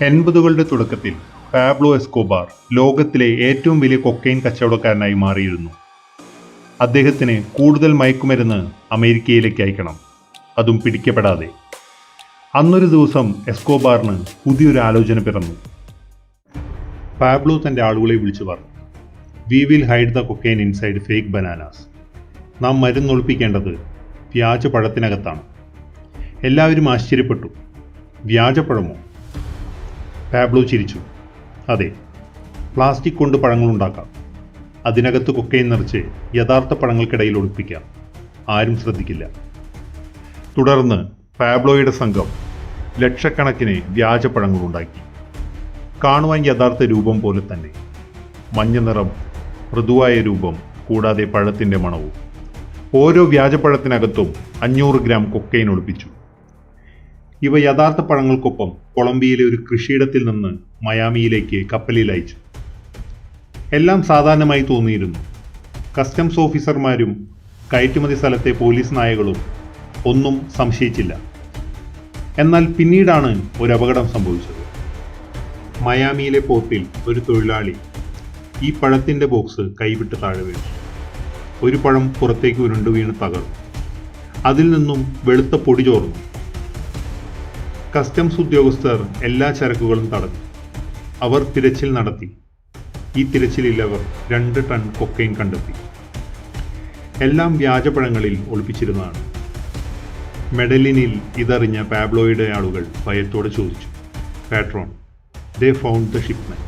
80കളുടെ തുടക്കത്തിൽ Pablo Escobar ലോകത്തിലെ ഏറ്റവും വലിയ കൊക്കൈൻ കച്ചവടക്കാരനായി മാറിയിരുന്നു. അദ്ദേഹത്തിന് കൂടുതൽ മയക്കുമരുന്ന് അമേരിക്കയിലേക്ക് അയക്കണം, അതും പിടിക്കപ്പെടാതെ. അന്നൊരു ദിവസം എസ്കോബാറിന് പുതിയൊരു ആലോചന പിറന്നു. പാബ്ലോ തൻ്റെ ആളുകളെ വിളിച്ചു പറഞ്ഞു, we will hide the cocaine inside fake bananas. നാം മരുന്നൊളിപ്പിക്കേണ്ടത് വ്യാജ പഴത്തിനകത്താണ്. എല്ലാവരും ആശ്ചര്യപ്പെട്ടു. വ്യാജപ്പഴമോ? പാബ്ലോ ചിരിച്ചു. അതെ, പ്ലാസ്റ്റിക് കൊണ്ട് പഴങ്ങളുണ്ടാക്കാം. അതിനകത്ത് കൊക്കൈൻ നിറച്ച് യഥാർത്ഥ പഴങ്ങൾക്കിടയിൽ ഒളിപ്പിക്കാം. ആരും ശ്രദ്ധിക്കില്ല. തുടർന്ന് പാബ്ലോയുടെ സംഘം ലക്ഷക്കണക്കിന് വ്യാജപ്പഴങ്ങളുണ്ടാക്കി. കാണുവാൻ യഥാർത്ഥ രൂപം പോലെ തന്നെ. മഞ്ഞ നിറം, മൃദുവായ രൂപം, കൂടാതെ പഴത്തിൻ്റെ മണവും. ഓരോ വ്യാജപ്പഴത്തിനകത്തും 500 ഗ്രാം കൊക്കൈൻ ഒളിപ്പിച്ചു. ഇവ യഥാർത്ഥ പഴങ്ങൾക്കൊപ്പം കൊളംബിയയിലെ ഒരു കൃഷിയിടത്തിൽ നിന്ന് മയാമിയിലേക്ക് കപ്പലിൽ അയച്ചു. എല്ലാം സാധാരണമായി തോന്നിയിരുന്നു. കസ്റ്റംസ് ഓഫീസർമാരും കയറ്റുമതി സ്ഥലത്തെ പോലീസ് നായകളും ഒന്നും സംശയിച്ചില്ല. എന്നാൽ പിന്നീടാണ് ഒരു അപകടം സംഭവിച്ചത്. മയാമിയിലെ പോർട്ടിൽ ഒരു തൊഴിലാളി ഈ പഴത്തിൻ്റെ ബോക്സ് കൈവിട്ട് താഴെ വീണു. ഒരു പഴം പുറത്തേക്ക് ഉരുണ്ടു വീണ് തകർന്നു. അതിൽ നിന്നും വെളുത്ത പൊടി ചോർന്നു. കസ്റ്റംസ് ഉദ്യോഗസ്ഥർ എല്ലാ ചരക്കുകളും തടഞ്ഞു. അവർ തിരച്ചിൽ നടത്തി. ഈ തിരച്ചിലിൽ അവർ 2 ടൺ കൊക്കൈൻ കണ്ടെത്തി. എല്ലാം വ്യാജപ്പഴങ്ങളിൽ ഒളിപ്പിച്ചിരുന്നതാണ്. മെഡലിനിൽ ഇതറിഞ്ഞ പാബ്ലോയുടെ ആളുകൾ ഭയത്തോടെ ചോദിച്ചു, patron, they found the shipment.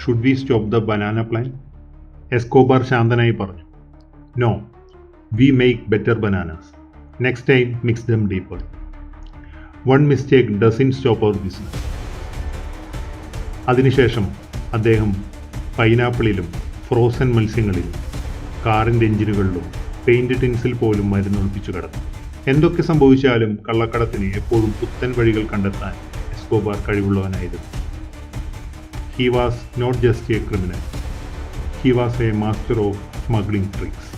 Should we stop the banana plan? Escobar ശാന്തനായി പറഞ്ഞു, no, we make better bananas. Next time mix them deeper. One mistake doesn't stop our business. അതിനുശേഷം അദ്ദേഹം പൈനാപ്പിളിലും ഫ്രോസൺ മത്സ്യങ്ങളിലും കാറിൻ്റെ എഞ്ചിനുകളിലും പെയിൻറ് ടിൻസിൽ പോലും മരുന്നൊളിപ്പിച്ചു കിടന്നു. എന്തൊക്കെ സംഭവിച്ചാലും കള്ളക്കടത്തിന് എപ്പോഴും പുത്തൻ വഴികൾ കണ്ടെത്താൻ എസ്കോബാർ കഴിവുള്ളവനായിരുന്നു. He was not just a criminal, he was a master of smuggling tricks.